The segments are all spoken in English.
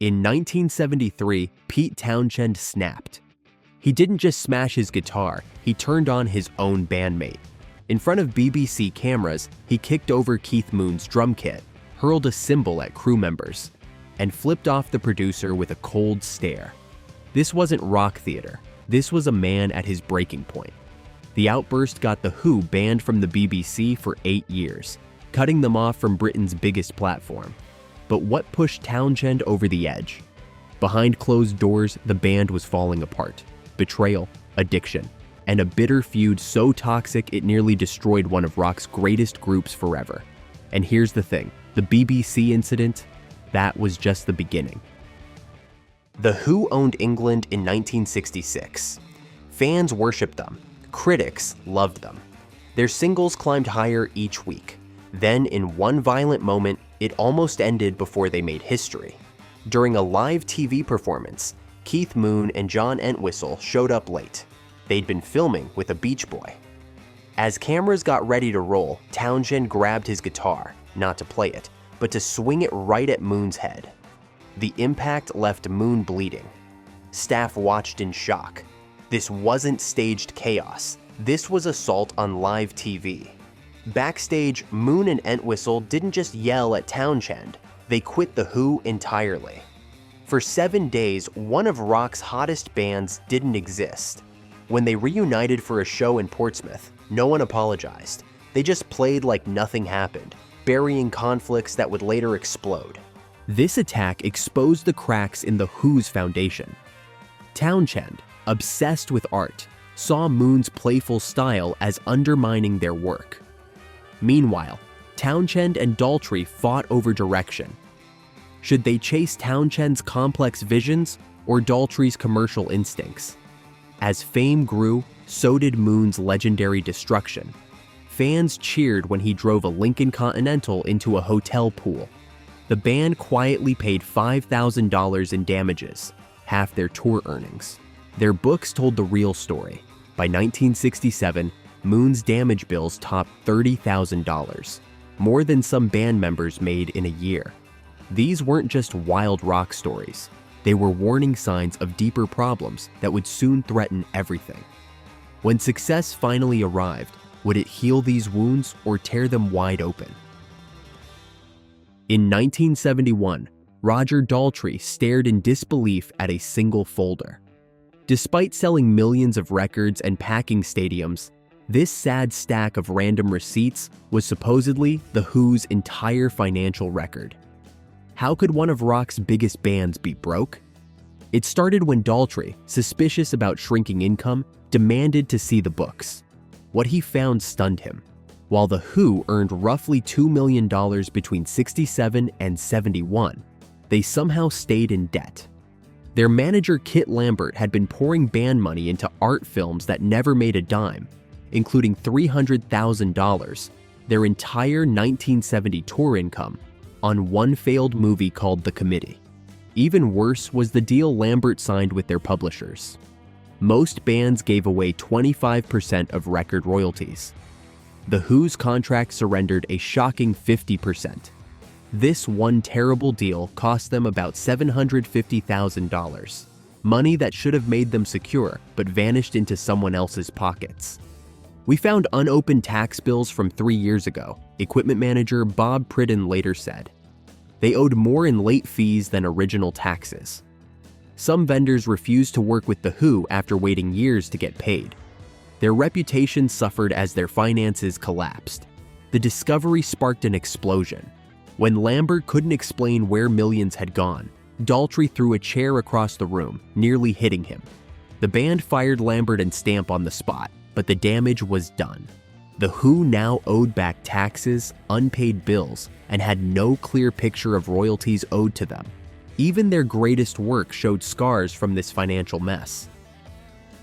In 1973, Pete Townshend snapped. He didn't just smash his guitar, he turned on his own bandmate. In front of BBC cameras, he kicked over Keith Moon's drum kit, hurled a cymbal at crew members, and flipped off the producer with a cold stare. This wasn't rock theater. This was a man at his breaking point. The outburst got The Who banned from the BBC for 8 years, cutting them off from Britain's biggest platform. But what pushed Townshend over the edge? Behind closed doors, the band was falling apart. Betrayal, addiction, and a bitter feud so toxic it nearly destroyed one of rock's greatest groups forever. And here's the thing, the BBC incident, that was just the beginning. The Who owned England in 1966. Fans worshipped them. Critics loved them. Their singles climbed higher each week. Then, in one violent moment, it almost ended before they made history. During a live TV performance, Keith Moon and John Entwistle showed up late. They'd been filming with a Beach Boy. As cameras got ready to roll, Townshend grabbed his guitar, not to play it, but to swing it right at Moon's head. The impact left Moon bleeding. Staff watched in shock. This wasn't staged chaos. This was assault on live TV. Backstage, Moon and Entwistle didn't just yell at Townshend, they quit The Who entirely. For 7 days, one of rock's hottest bands didn't exist. When they reunited for a show in Portsmouth, no one apologized. They just played like nothing happened, burying conflicts that would later explode. This attack exposed the cracks in The Who's foundation. Townshend, obsessed with art, saw Moon's playful style as undermining their work. Meanwhile, Townshend and Daltrey fought over direction. Should they chase Townshend's complex visions or Daltrey's commercial instincts? As fame grew, so did Moon's legendary destruction. Fans cheered when he drove a Lincoln Continental into a hotel pool. The band quietly paid $5,000 in damages, half their tour earnings. Their books told the real story. By 1967, Moon's damage bills topped $30,000, more than some band members made in a year. These weren't just wild rock stories. They were warning signs of deeper problems that would soon threaten everything. When success finally arrived, would it heal these wounds or tear them wide open? In 1971, Roger Daltrey stared in disbelief at a single folder. Despite selling millions of records and packing stadiums, this sad stack of random receipts was supposedly The Who's entire financial record. How could one of rock's biggest bands be broke? It started when Daltrey, suspicious about shrinking income, demanded to see the books. What he found stunned him. While The Who earned roughly $2 million between '67 and '71, they somehow stayed in debt. Their manager Kit Lambert had been pouring band money into art films that never made a dime, including $300,000, their entire 1970 tour income, on one failed movie called The Committee. Even worse was the deal Lambert signed with their publishers. Most bands gave away 25% of record royalties. The Who's contract surrendered a shocking 50%. This one terrible deal cost them about $750,000, money that should have made them secure but vanished into someone else's pockets. We found unopened tax bills from 3 years ago, equipment manager Bob Pridden later said. They owed more in late fees than original taxes. Some vendors refused to work with The Who after waiting years to get paid. Their reputation suffered as their finances collapsed. The discovery sparked an explosion. When Lambert couldn't explain where millions had gone, Daltrey threw a chair across the room, nearly hitting him. The band fired Lambert and Stamp on the spot, but the damage was done. The Who now owed back taxes, unpaid bills, and had no clear picture of royalties owed to them. Even their greatest work showed scars from this financial mess.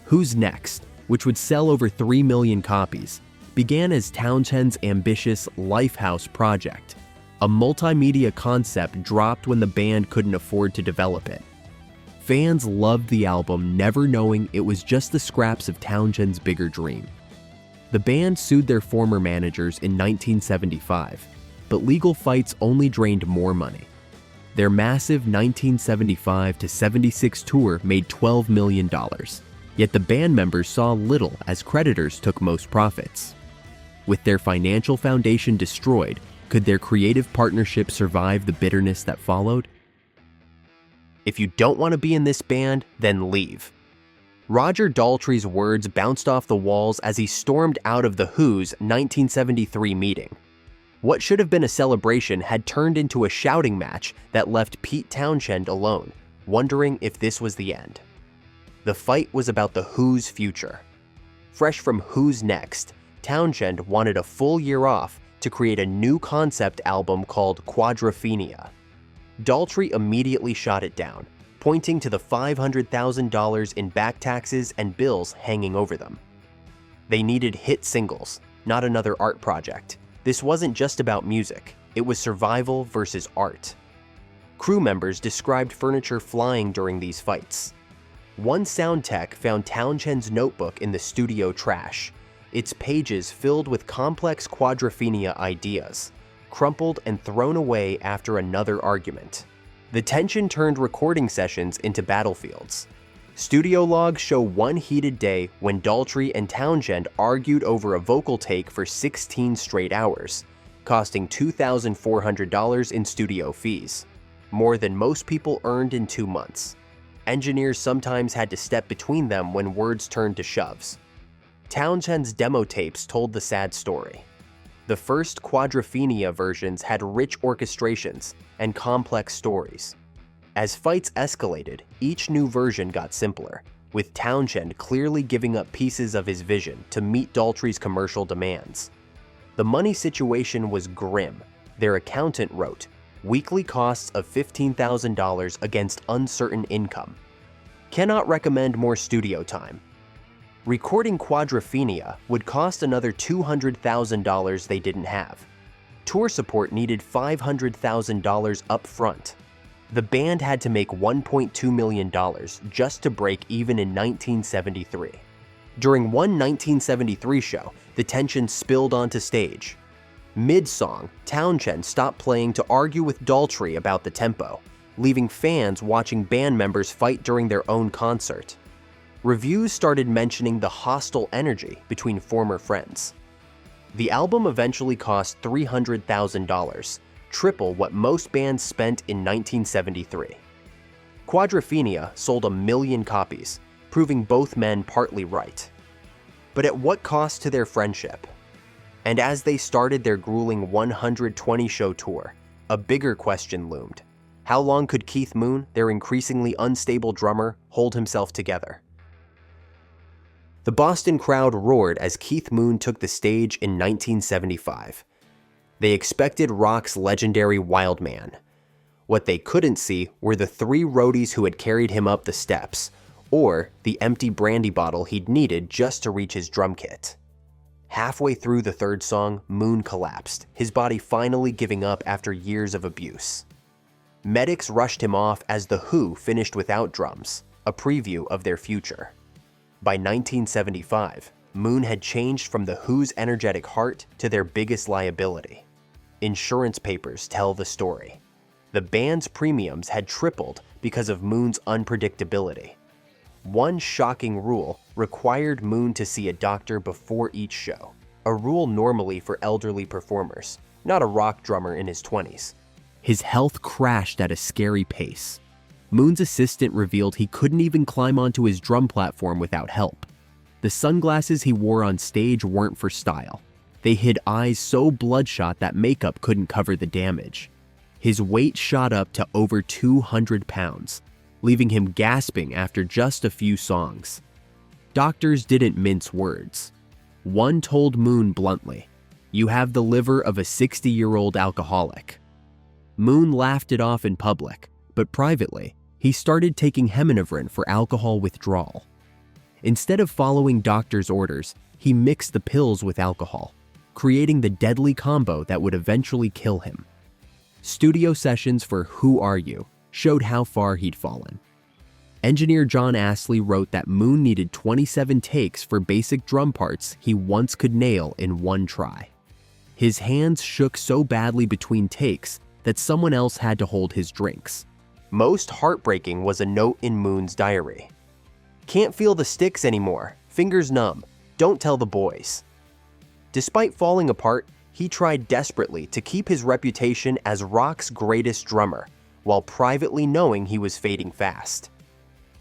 Who's Next, which would sell over 3 million copies, began as Townshend's ambitious Lifehouse project, a multimedia concept dropped when the band couldn't afford to develop it. Fans loved the album, never knowing it was just the scraps of Townshend's bigger dream. The band sued their former managers in 1975, but legal fights only drained more money. Their massive 1975-76 tour made $12 million, yet the band members saw little as creditors took most profits. With their financial foundation destroyed, could their creative partnership survive the bitterness that followed? If you don't want to be in this band, then leave. Roger Daltrey's words bounced off the walls as he stormed out of The Who's 1973 meeting. What should have been a celebration had turned into a shouting match that left Pete Townshend alone, wondering if this was the end. The fight was about The Who's future. Fresh from Who's Next, Townshend wanted a full year off to create a new concept album called Quadrophenia. Daltrey immediately shot it down, pointing to the $500,000 in back taxes and bills hanging over them. They needed hit singles, not another art project. This wasn't just about music, it was survival versus art. Crew members described furniture flying during these fights. One sound tech found Townshend's notebook in the studio trash, its pages filled with complex quadrophenia ideas, crumpled and thrown away after another argument. The tension turned recording sessions into battlefields. Studio logs show one heated day when Daltrey and Townshend argued over a vocal take for 16 straight hours, costing $2,400 in studio fees, more than most people earned in 2 months. Engineers sometimes had to step between them when words turned to shoves. Townshend's demo tapes told the sad story. The first Quadrophenia versions had rich orchestrations and complex stories. As fights escalated, each new version got simpler, with Townshend clearly giving up pieces of his vision to meet Daltrey's commercial demands. The money situation was grim. Their accountant wrote, "Weekly costs of $15,000 against uncertain income. Cannot recommend more studio time." Recording Quadrophenia would cost another $200,000 they didn't have. Tour support needed $500,000 up front. The band had to make $1.2 million just to break even in 1973. During one 1973 show, the tension spilled onto stage. Mid-song, Townshend stopped playing to argue with Daltrey about the tempo, leaving fans watching band members fight during their own concert. Reviews started mentioning the hostile energy between former friends. The album eventually cost $300,000, triple what most bands spent in 1973. Quadrophenia sold 1 million copies, proving both men partly right. But at what cost to their friendship? And as they started their grueling 120-show tour, a bigger question loomed. How long could Keith Moon, their increasingly unstable drummer, hold himself together? The Boston crowd roared as Keith Moon took the stage in 1975. They expected rock's legendary wild man. What they couldn't see were the 3 roadies who had carried him up the steps, or the empty brandy bottle he'd needed just to reach his drum kit. Halfway through the 3rd song, Moon collapsed, his body finally giving up after years of abuse. Medics rushed him off as The Who finished without drums, a preview of their future. By 1975, Moon had changed from The Who's energetic heart to their biggest liability. Insurance papers tell the story. The band's premiums had tripled because of Moon's unpredictability. One shocking rule required Moon to see a doctor before each show, a rule normally for elderly performers, not a rock drummer in his 20s. His health crashed at a scary pace. Moon's assistant revealed he couldn't even climb onto his drum platform without help. The sunglasses he wore on stage weren't for style. They hid eyes so bloodshot that makeup couldn't cover the damage. His weight shot up to over 200 pounds, leaving him gasping after just a few songs. Doctors didn't mince words. One told Moon bluntly, "You have the liver of a 60-year-old alcoholic." Moon laughed it off in public, but privately, he started taking Heminevrin for alcohol withdrawal. Instead of following doctors' orders, he mixed the pills with alcohol, creating the deadly combo that would eventually kill him. Studio sessions for Who Are You showed how far he'd fallen. Engineer John Astley wrote that Moon needed 27 takes for basic drum parts he once could nail in one try. His hands shook so badly between takes that someone else had to hold his drinks. Most heartbreaking was a note in Moon's diary. "Can't feel the sticks anymore. Fingers numb. Don't tell the boys." Despite falling apart, he tried desperately to keep his reputation as rock's greatest drummer, while privately knowing he was fading fast.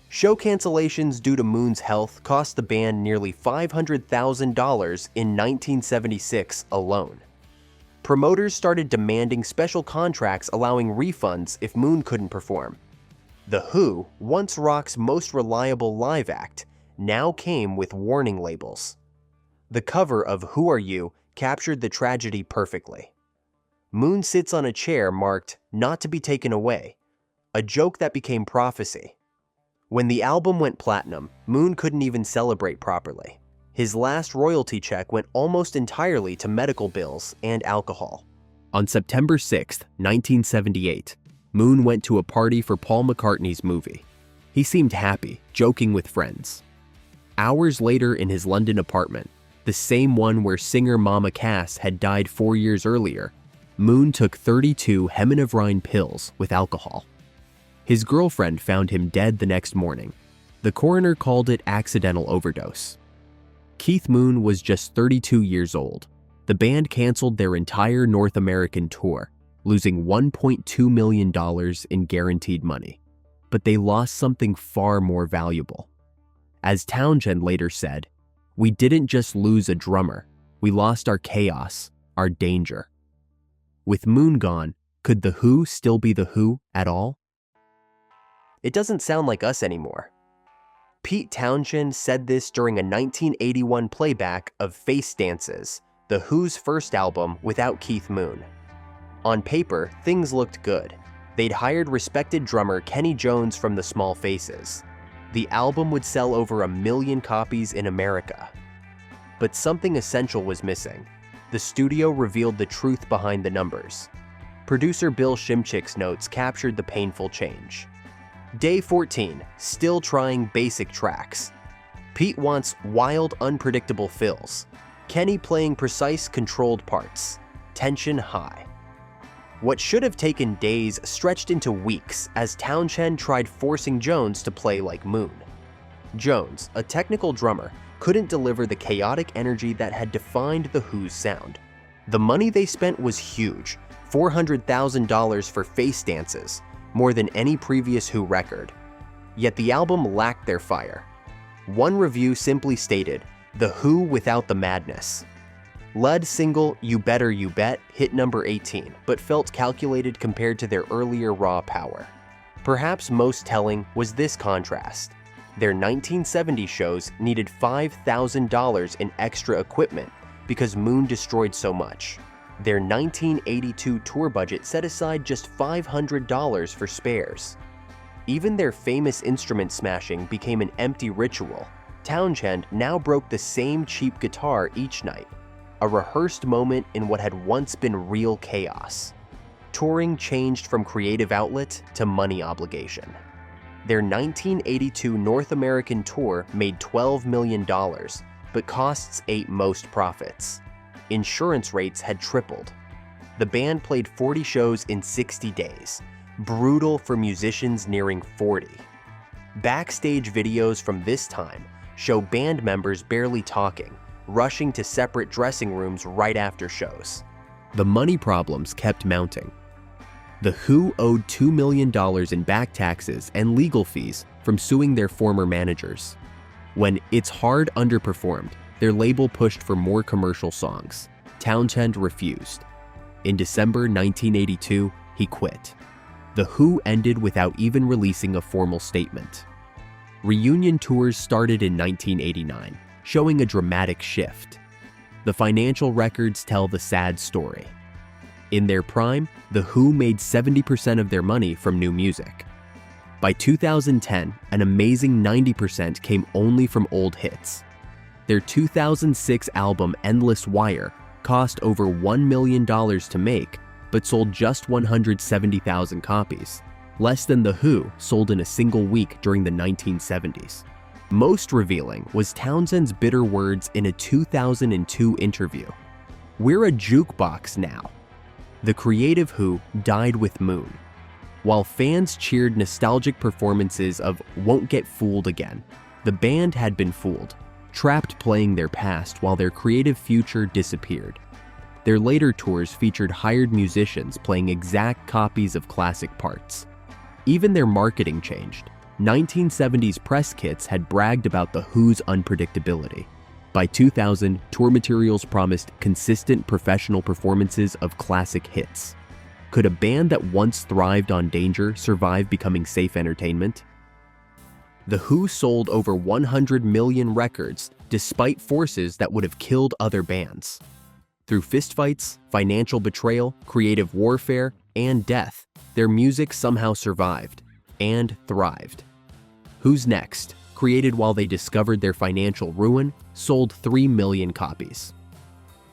Show cancellations due to Moon's health cost the band nearly $500,000 in 1976 alone. Promoters started demanding special contracts allowing refunds if Moon couldn't perform. The Who, once rock's most reliable live act, now came with warning labels. The cover of Who Are You captured the tragedy perfectly. Moon sits on a chair marked "Not to be taken away," a joke that became prophecy. When the album went platinum, Moon couldn't even celebrate properly. His last royalty check went almost entirely to medical bills and alcohol. On September 6, 1978, Moon went to a party for Paul McCartney's movie. He seemed happy, joking with friends. Hours later in his London apartment, the same one where singer Mama Cass had died 4 years earlier, Moon took 32 Heminivine pills with alcohol. His girlfriend found him dead the next morning. The coroner called it accidental overdose. Keith Moon was just 32 years old. The band canceled their entire North American tour, losing $1.2 million in guaranteed money. But they lost something far more valuable. As Townshend later said, "We didn't just lose a drummer, we lost our chaos, our danger." With Moon gone, could The Who still be The Who at all? It doesn't sound like us anymore. Pete Townshend said this during a 1981 playback of Face Dances, The Who's first album without Keith Moon. On paper, things looked good. They'd hired respected drummer Kenny Jones from the Small Faces. The album would sell over 1 million copies in America. But something essential was missing. The studio revealed the truth behind the numbers. Producer Bill Shimchick's notes captured the painful change. Day 14, still trying basic tracks. Pete wants wild, unpredictable fills. Kenny playing precise, controlled parts. Tension high. What should have taken days stretched into weeks as Townshend tried forcing Jones to play like Moon. Jones, a technical drummer, couldn't deliver the chaotic energy that had defined The Who's sound. The money they spent was huge, $400,000 for Face Dances, more than any previous Who record. Yet the album lacked their fire. One review simply stated, "The Who without the madness." Lead single You Better You Bet hit number 18, but felt calculated compared to their earlier raw power. Perhaps most telling was this contrast. Their 1970 shows needed $5,000 in extra equipment because Moon destroyed so much. Their 1982 tour budget set aside just $500 for spares. Even their famous instrument smashing became an empty ritual. Townshend now broke the same cheap guitar each night, a rehearsed moment in what had once been real chaos. Touring changed from creative outlet to money obligation. Their 1982 North American tour made $12 million, but costs ate most profits. Insurance rates had tripled. The band played 40 shows in 60 days, brutal for musicians nearing 40. Backstage videos from this time show band members barely talking, rushing to separate dressing rooms right after shows. The money problems kept mounting. The Who owed $2 million in back taxes and legal fees from suing their former managers. When It's Hard underperformed, their label pushed for more commercial songs. Townshend refused. In December 1982, he quit. The Who ended without even releasing a formal statement. Reunion tours started in 1989, showing a dramatic shift. The financial records tell the sad story. In their prime, The Who made 70% of their money from new music. By 2010, an amazing 90% came only from old hits. Their 2006 album Endless Wire cost over $1 million to make, but sold just 170,000 copies, less than The Who sold in a single week during the 1970s. Most revealing was Townshend's bitter words in a 2002 interview. "We're a jukebox now." The creative Who died with Moon. While fans cheered nostalgic performances of Won't Get Fooled Again, the band had been fooled, trapped playing their past while their creative future disappeared. Their later tours featured hired musicians playing exact copies of classic parts. Even their marketing changed. 1970s press kits had bragged about the Who's unpredictability. By 2000, tour materials promised consistent professional performances of classic hits. Could a band that once thrived on danger survive becoming safe entertainment? The Who sold over 100 million records despite forces that would have killed other bands. Through fistfights, financial betrayal, creative warfare, and death, their music somehow survived and thrived. Who's Next, created while they discovered their financial ruin, sold 3 million copies.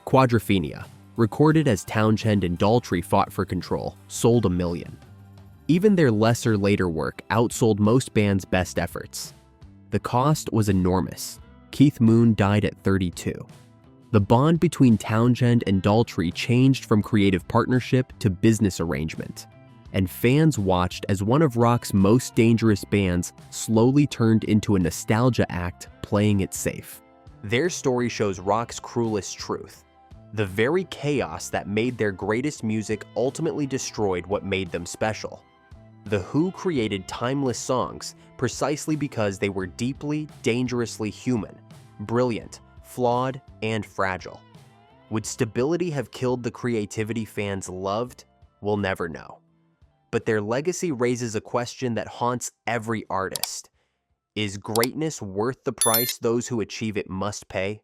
Quadrophenia, recorded as Townshend and Daltrey fought for control, sold 1 million. Even their lesser later work outsold most bands' best efforts. The cost was enormous. Keith Moon died at 32. The bond between Townshend and Daltrey changed from creative partnership to business arrangement, and fans watched as one of rock's most dangerous bands slowly turned into a nostalgia act playing it safe. Their story shows rock's cruelest truth. The very chaos that made their greatest music ultimately destroyed what made them special. The Who created timeless songs precisely because they were deeply, dangerously human, brilliant, flawed, and fragile. Would stability have killed the creativity fans loved? We'll never know. But their legacy raises a question that haunts every artist. Is greatness worth the price those who achieve it must pay?